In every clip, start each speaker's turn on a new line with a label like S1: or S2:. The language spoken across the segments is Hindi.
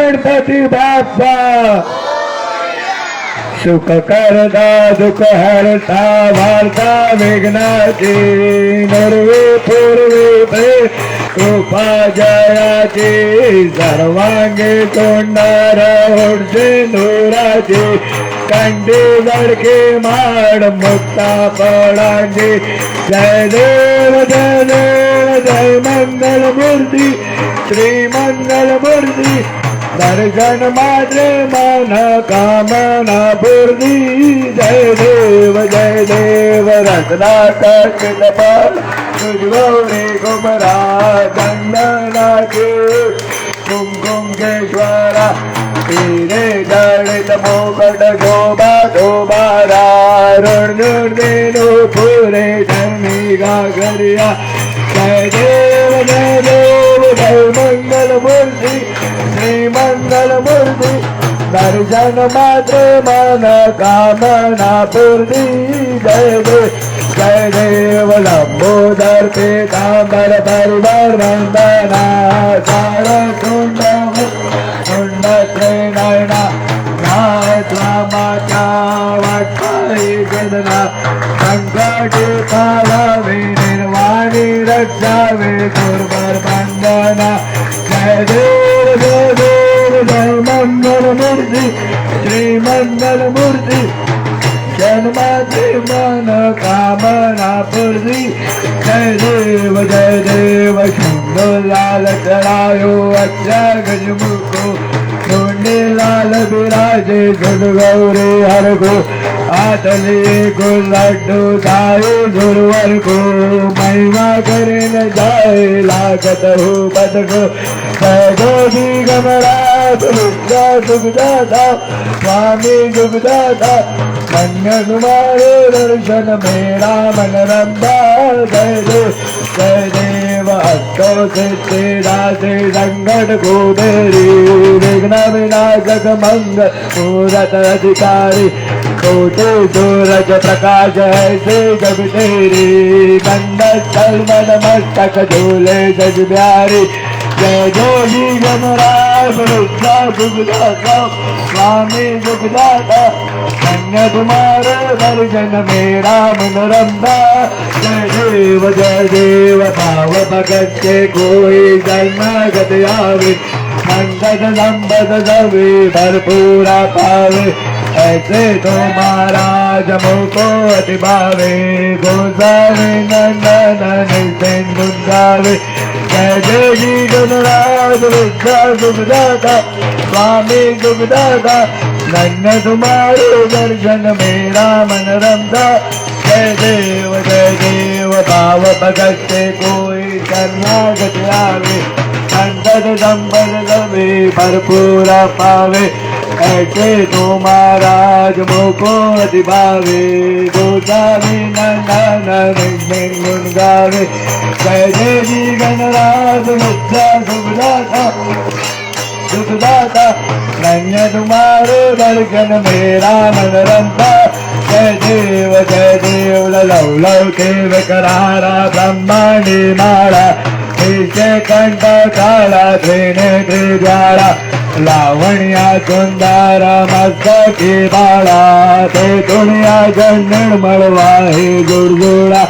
S1: गणपती बाप्पा सुख करता दुःख हरता वार्ता विघ्नाची नरवे पूर्वी कृपा जयाची सर्वांगी तोंडार सिंदुराची कंठी गडके माड मुक्ता पडांची जय देव जय देव जय मंगल मूर्ती श्री मंगल मूर्ती दर्शन मात्रे मन कामना पूर्ती जय देव रत्नाकर कृपाल तुझगौरी कुमरा गंगनाचे कुमकुमकेश्वरा हिरे जडित मोकट शोभा शोभारा ऋणदेनु पुरे धर्मी गागरिया जय देव जय मंगल मूर्ती श्री मंगल मूर्ती दर्शन मात्र मन कामना पूर्ती जय देव लंबोदर पीतांबर परिवार वंदना सार कुंड कुंड श्रीनयना नामाचा वाटपाई गदना संकटे कालावे निर्वाणी रक्षावे दुर्बर बंदना जय देव जय मंगल मूर्ती श्री मंगल मूर्ती जन्माचे मन कामना पूर्ती जय देव शंभो लाल चढ़ायो अच्छा गजमुखो ढूंढे लाल विराजे सदगौरे हर को आतले को लड्डू दाए गुरुवर को महिमा करे न जाए लागत हो पद को जय गमरा दुखदाता स्वामी दुखदाता कन्याकुमारी दर्शन मेरा मन रंबा जय देव अष्टो सिद्धि दासे संकट को देरी विघ्न विनाशक मंगल मूरत अधिकारी कोटि सूरज प्रकाश ऐसे जग तेरी मंडल मन मस्तक झूले जग प्यारी जय जोगी गमराज दुखदाता स्वामी दुखदाता कन्याकुमार दर्शन मेरा मन रंबा जय देव भाव भगत के कोई शरणागत आवे संकट संपद सभी भरपूरा पावे ऐसे तो महाराज मुझको अति भावे गोसावे नंदन नित्य गुण गावे जय देवी गणराज दुखदाता स्वामी दुखदाता धन्य तुम्हारे दर्शन मेरा मन रमता जय देव भाव भगत से कोई शरणागत आवे संकट संपद सभी भरपूरा पावे ऐसे तो महाराज मुझको अति भावे गोसावी नंदन नित्य गुण गावे जय देवी गणराज दुखदाता धन्य तुम्हारे दर्शन मेरा मन रंता जय देव लव देव करारा ब्रह्मांडी माला ईशे कंठ काला त्रिनेत्री ज्वाला लावण्या सुंदर मस्तकी बाळा ते दुनिया जन निर्मळ वाहे गुरगुळा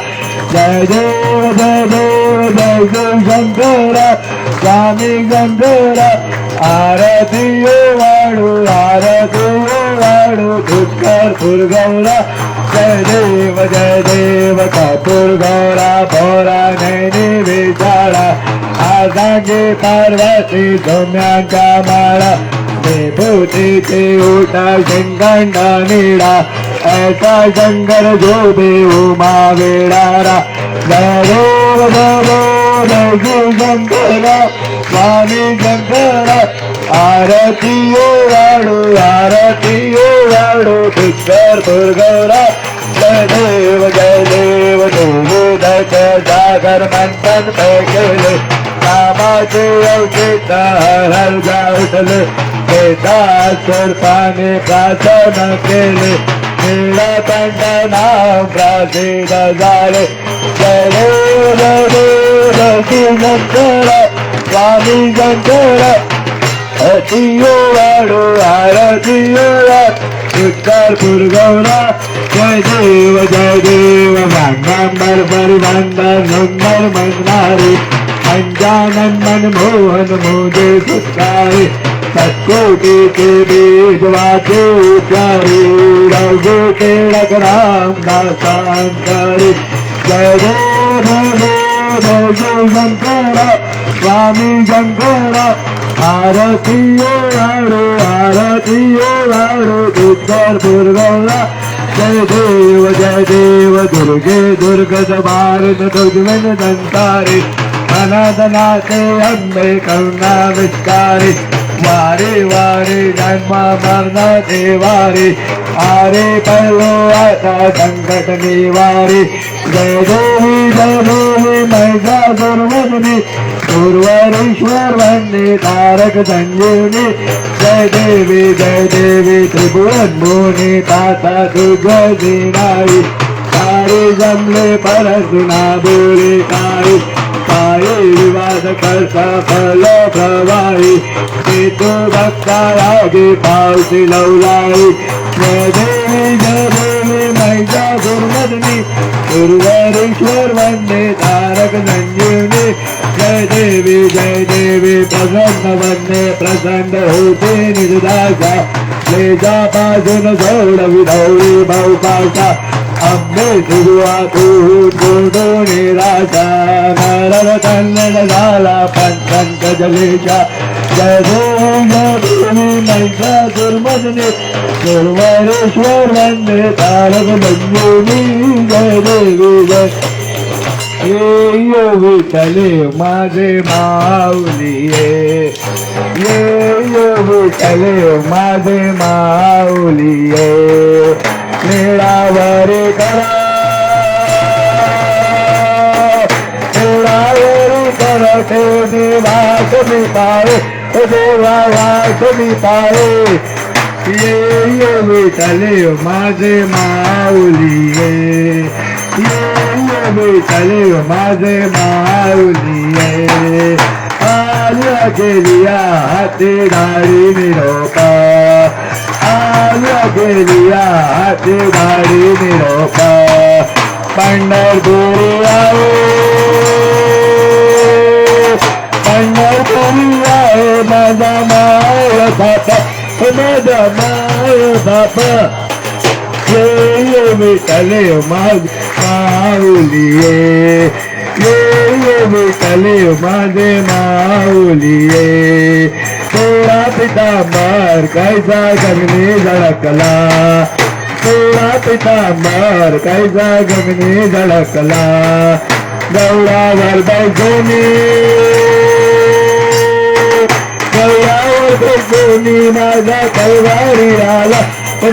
S1: जय देव शंकरा स्वामी शंकरा आरतीयो वाडू पुष्कर फुलगौरा जय देव कपूर गौरा भोरा नैनी विचारा आसांगी पार्वती सौम्यांचा माळा विभूतीची उठा शिंगंडा निळा ऐसा शंकर जो भी उमा वेडारा जय देव शंकरा स्वामी शंकरा आरतीयो वाडू पुष्कर फुलगौरा जय देव दूध सागर मंथन पैकेले कामाचे अवशेष हर गावठले वेदासुर पाने प्रार्थना केले नीलकंठ नाम प्रसिद्ध झाले जय देव शंकर स्वामी शंकर आरतीयो वाढो आरतीयो उत्तरपूर गौरा जय देव मांगांबर परिभांडर नंबर मंगनारी पंचानन मनमोहन मोदे सुत्कारी सत्कोटि के बीज वाचे उच्चारी रघु के रघुराम दासांकारी जय देव शंकर स्वामी शंकर आरतीयो वारो उत्तरपूर गौरा जय देव दुर्गे दुर्गत भारत दुर्गन दंतारी अनाथनाथे अंबे करुणा विस्तारी वारे वारे जन्म मरण देवारी आरे पहलो आता संकट निवारी जय देवी महिषासुरमर्दिनी उर्वरीश्वर वंदे तारक संजीवनी जय देवी त्रिभुवन भुवनी ताता दुर्गदीनाई सारे जमले परसुना बोले काई काये विवाद करता फल प्रवाही तो भक्तारागे पावसी लवलाई जय देवी महिषासुरमर्दिनी उर्वरीश्वर वंदे तारक संजीवनी जय देवी प्रसन्न वंदे प्रसन्न होते निजदासा लेजापासून सोड विधौरी बहुपासा अम्बे सुरुवा तू निराशा नरर कन्नड झाला पंचंत जलेशा जय देवी महिषासुरमर्दिनी उर्वरीश्वर वंदे तारक संजीवनी जय देवी ये विठले माझे माऊली ये विठले माझे माऊली निळावरी करा ठेवणे वास मी पाळे देवा वास मी पाळे ये विठले माझे माऊली ये विठले माझे माऊली आल्या गेलिया हाती गाडी निरोपा आल्या गेलिया हाती गाडी निरोपा पंढरपुरी आहे माझा माय बाप माझा माय बाप ये विठले माझ माऊली ये विठले माझे माऊली थोडा पितांबर कैसा गगनी झळकला थोडा पितांबर कैसा गगनी झळकला गौरावर बैसोनी माझा कैवारी आला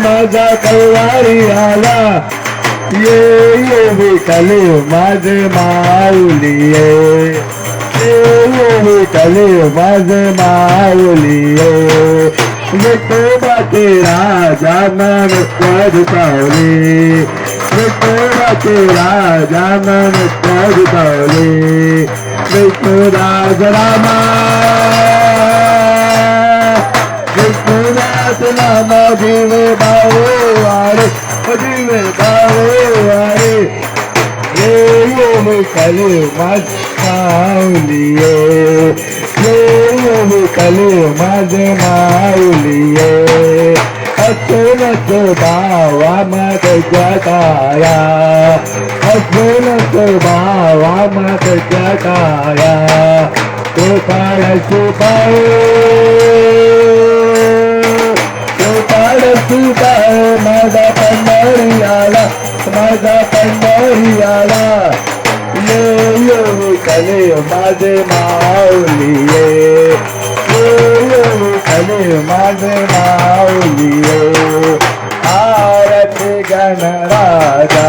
S1: माझा कैवारी आला ये विठले माझे माऊली ये विठले माझे माऊली विठोबाचे राजा नमस्कार पावले विठोबाचे राजा नमस्कार पावले विठोराज रामा विष्णुदास नाम जीवे बावो वारे जीवे बावो वारे ये विठले माझे माऊली ये विठले माझे माऊली असूनच भावा माझ्या काया असूनच भावा माझ्या काया कृपाळची पाय माझा पंढरी आला माझा पंढरी आला ये विठले माझे माऊली ये विठले माझे माऊली आरती गणराजा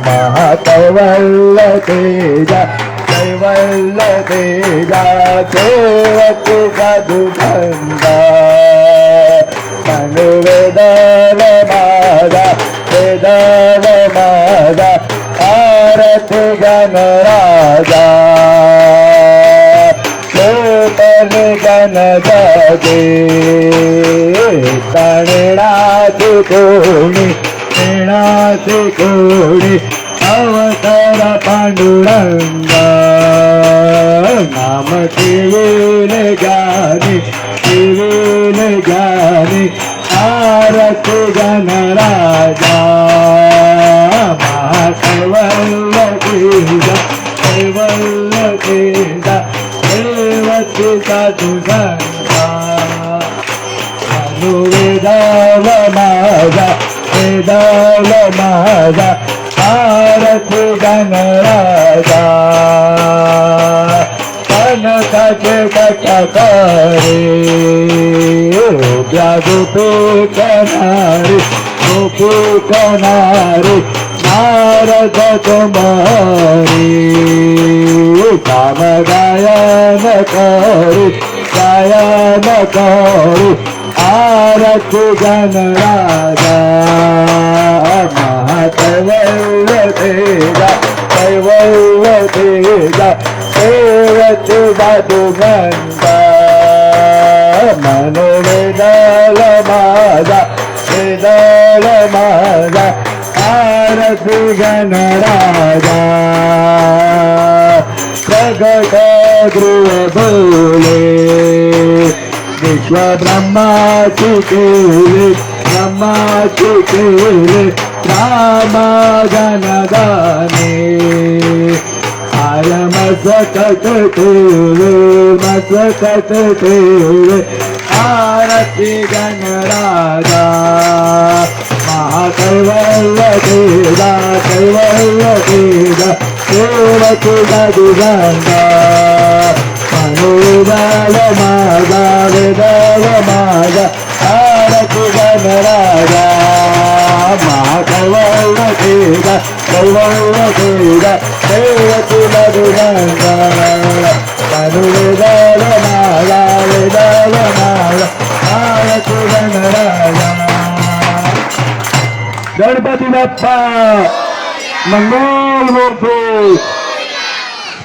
S1: महाकैवल्य तेजा कैवल्य तेजा सेवक साधू बंदा वेदल माझा आरती गणराजा गण लागे तळेणाचे कोणी नेणाचे कोणी अवतार पांडुरंगा नाम केले ज्ञानी केले ज्ञानी आरती गणराजा महाकैवल्य तेजा कैवल्य तेजा देवती साधुगंगा वेदाल माझा वेदाल माझा आरती गणराजा कनकाचे कटकारे गोपी कनारे गोपी कनारे नारद कुमारी काम गायन करे गायन करे आरती गणराजा महाकैवल्य तेजा कैवल्य तेजा देवती साधुगंगा मनो वेदाल माझा वेदाल माझा आरती गणराजा प्रगट गृह बोले विश्व ब्रह्माची केले ब्रह्माची केले राम गणगाने आय मसकट ठेवे मसकट ठेवे आरती गणराजा महाकैवल्य तेजा कैवल्य तेजा देवती साधुगंगा वेदाल माझा वेदाल माझा आरती गणराजा महाकैवल्य तेजा कैवल्य तेजा देवती साधुगंगा वेदाल माझा वेदाल माझा आरती गणराजा गणपती बाप्पा मंगल मूर्ती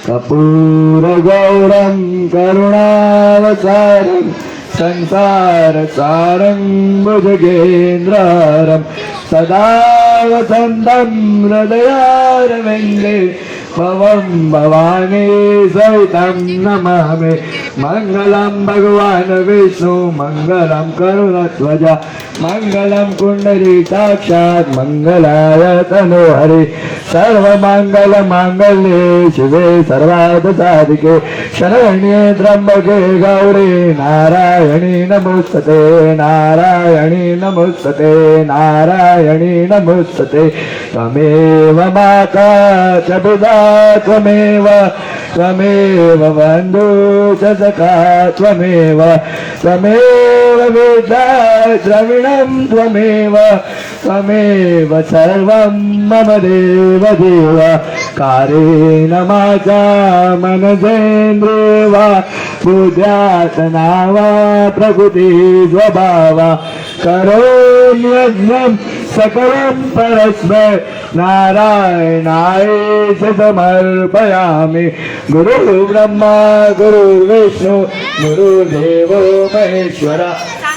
S1: कपूर गौरम करुणावतारम संसार सारं भुजगेन्द्रं सदा वसन्तं हृदयारविन्दे भवं भवानी सहितं नमामि मङ्गलं भगवान् विष्णु मङ्गलं करुणध्वज मङ्गलं कुण्डलीकाक्षात् मङ्गलाय तनोहरि सर्वमङ्गलमाङ्गल्ये शिवे सर्वार्थसाधिके शरण्ये त्र्यम्बके गौरी नारायणी नमोस्तुते नारायणी नमोस्तुते नारायणी नमोस्तुते त्वमेव माता च पिता त्वमेव त्वमेव बन्धु च सखा त्वमेव त्वमेव विद्या द्रविणं त्वमेव त्वमेव सर्वं मम देव देव कारेण वाचा मनसेन्द्रिये वा बुद्ध्यात्मना वा प्रकृति स्वभावा करोम्यज्ञं सकलं परस्मै नारायणाय समर्पयामि गुरु ब्रह्मा गुरु विष्णु गुरुदेवो महेश्वरा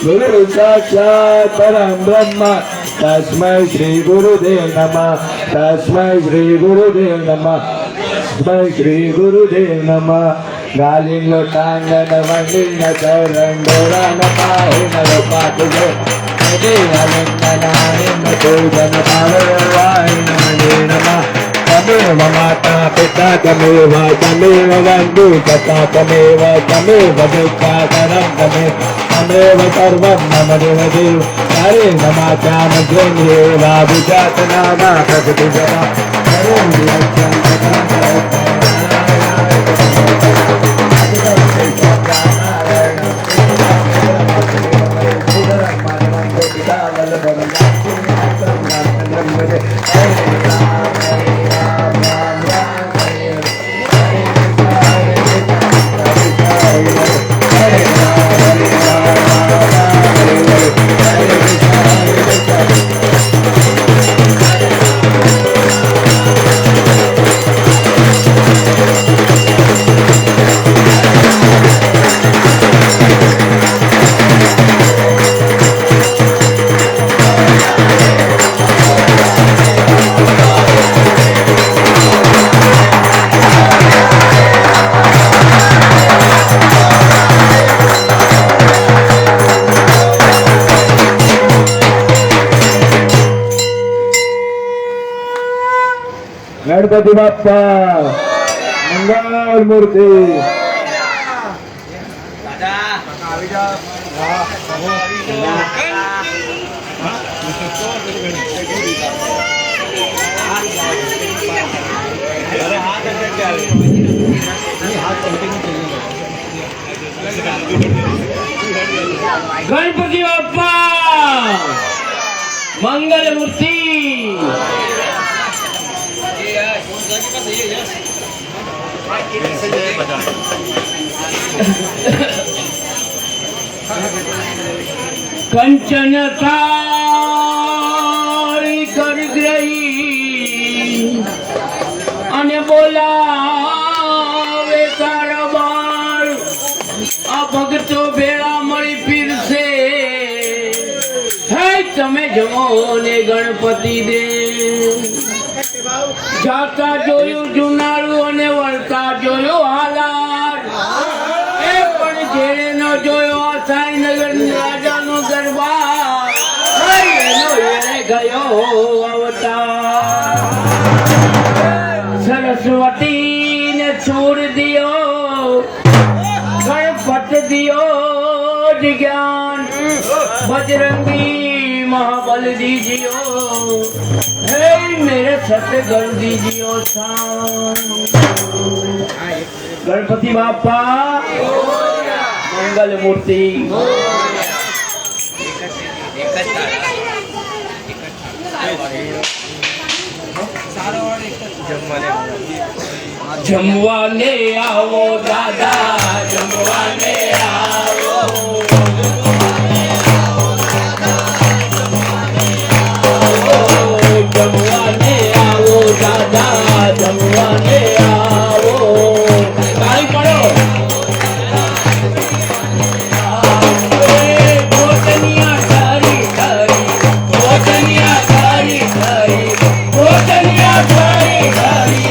S1: गुरु साक्षात् परं ब्रह्म तस्मै श्री गुरुदेव नमः तस्मै श्री गुरुदेव नमः तस्मै श्री गुरुदेव नमः गालिं लोटांगन वंदिन चरण डोरान पाहिन पाठुजे देवालिंगनानिं पूजन पावयाय नमः तमेव माता पिता तमेव तमेव बन्धु सखा तमेव तमेव विद्याधरं तमेव सर्वं मम देव देव हरे नमाचा मध्येन्द्रिये वा विजातना वा प्रकृतिजरा गणपती बाप्पा मंगल मूर्ती
S2: गणपती बाप्पा मंगल मूर्ती कंचन काळी करग्रही आणि बोलावे कारभार आ भगतो भेळा मળી પીરસે હે તમે જમો ને ગણપતિ દે જાતા જોયું જુનારું અને વળતા જોયું હાલાર એ પણ જેણે ન જોયો આ સાઈનગર રાજાનો દરબાર એનો એને ગયો અવતાર સરસ્વતી ને છોડ દિયો गणपत दियो ज्ञान बजरंगी महाबल दीजियो हे मेरे सतगुरु दीजियो शान गणपति बापा मंगल मूर्ति जमवाने आओ दादा जमवाने आओ जमवाने आओ दादा जमवाने आओ ताली पड़ो गोतनिया थारी थारी गोतनिया थारी थारी गोतनिया थारी थारी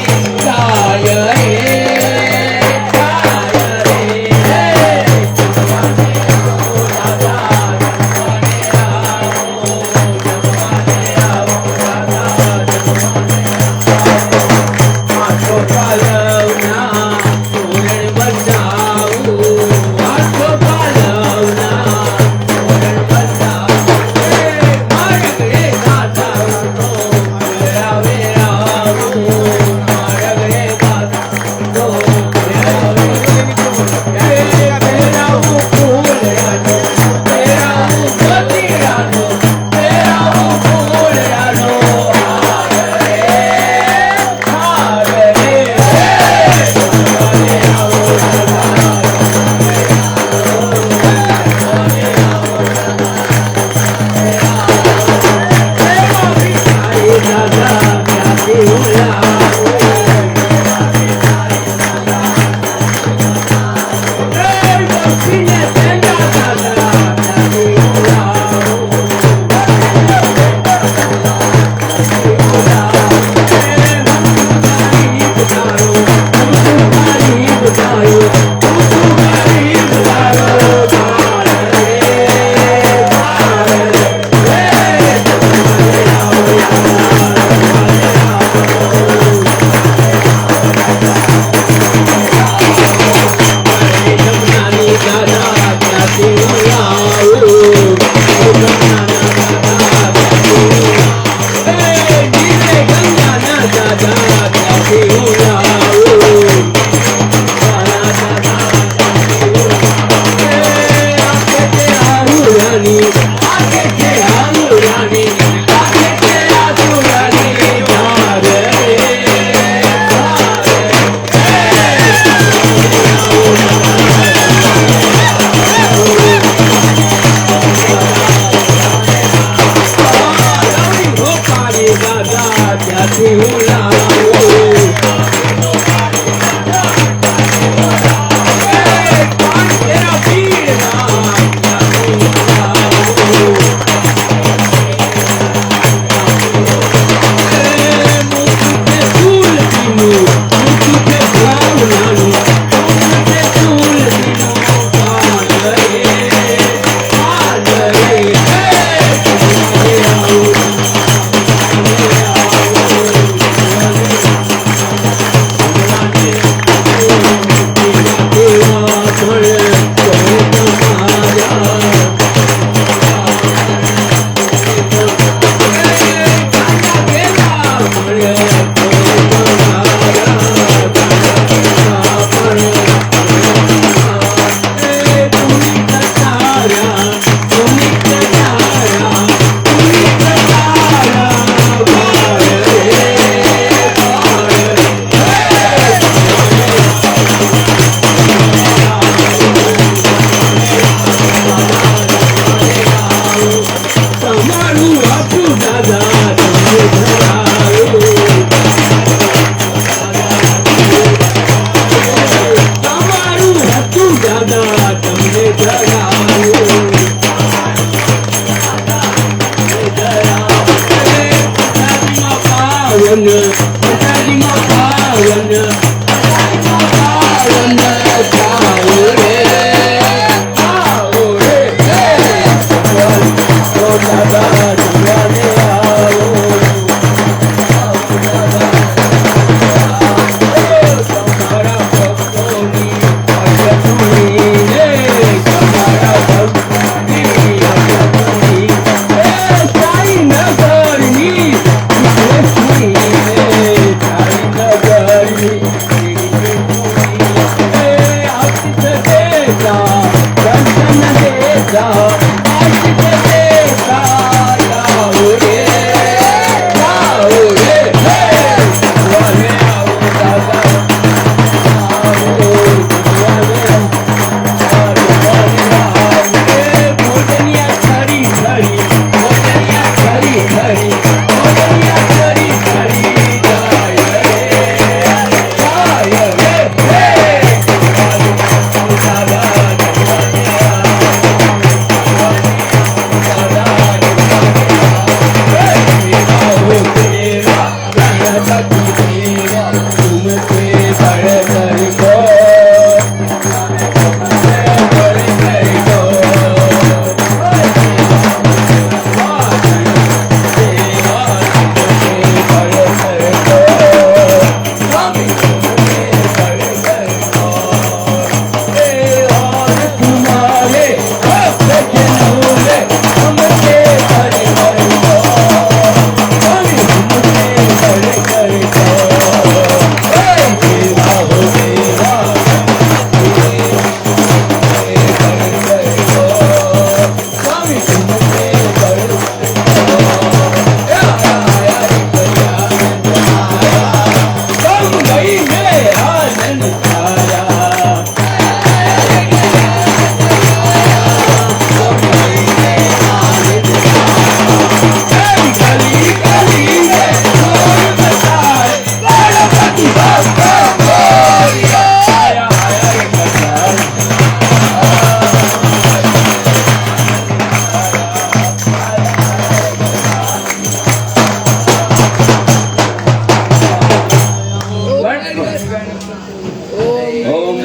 S2: ओम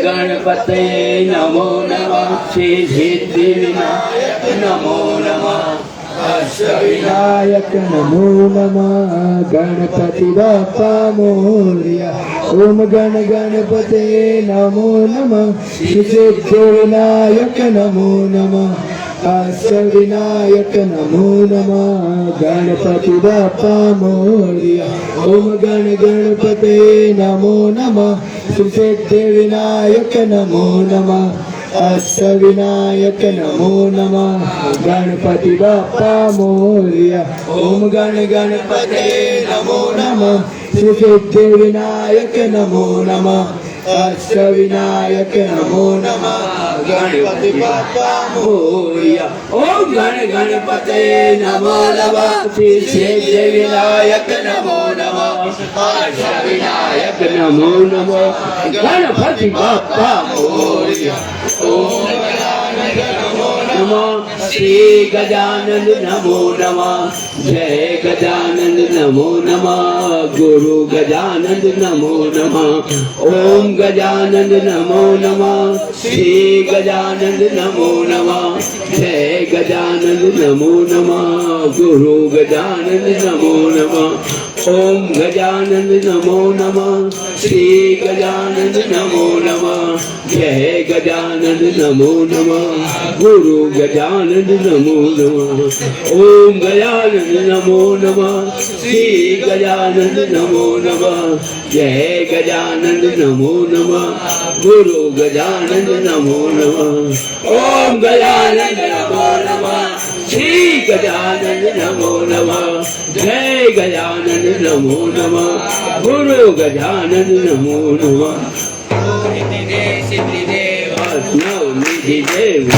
S2: गणपते नमो नमः श्री सिद्धिविनायक नमो नमः
S1: विनायक नमो नमः गणपति बाप्पा मोरया ओम गणपते नमो नमः श्री सिद्धिविनायक नमो नमः विनायक नमो नमः गणपति बाप्पा मोरया ओम गणपते नमो नमः श्री सिद्धिविनायक नमो नमः विनायक नमो नमः गणपति बाप्पा मोरया ओम गणपते नमो नमः श्री सिद्धिविनायक नमो नमः विनायक नमो नमः गणपति बाप्पा मोरया
S2: ओम गणपते नमो नमः श्री सिद्धिविनायक नमो नमः विनायक नमो नमः गणपति बाप्पा मोरया ओम नमः श्री गजानन नमो नमः जय गजानन नमो नमः गुरु गजानन नमो नमः ओम गजानन नमो नमः श्री गजानन नमो नमः जय गजानन नमो नमः गुरु गजानन नमो नमः ओम गजानन नमो नमः श्री गजानन नमो नमः जय गजानन नमो नमः गुरु गजानन नमो नमः ओम गजानन नमो नमः श्री गजानन नमो नमः जय गजानन नमो नमः गुरु गजानन नमो नमः ओम गजानन नमो नमः श्री गजानन नमो नमः जय गजानन नमो नमः गुरु गजानन नमो नमः नवनिधि देव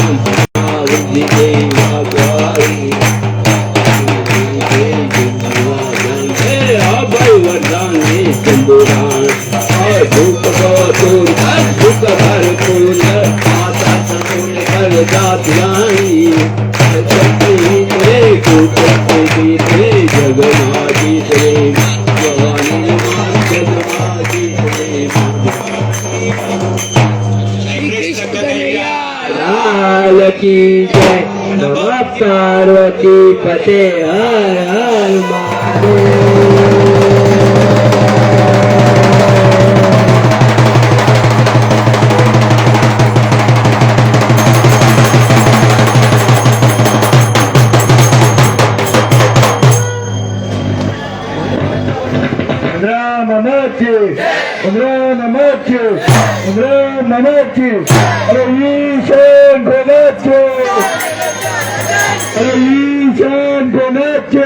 S2: जगन्नाथी देव लाल की जय नमः पार्वती पते हर हर महादेव
S1: नमः अरे ईश्वर अरे ईशान कोणाचे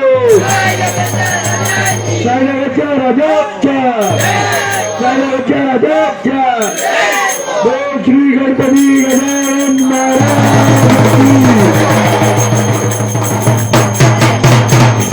S1: सायगाच्या राजाच्या सायगाच्या राजाच्या श्री गणपती गजानन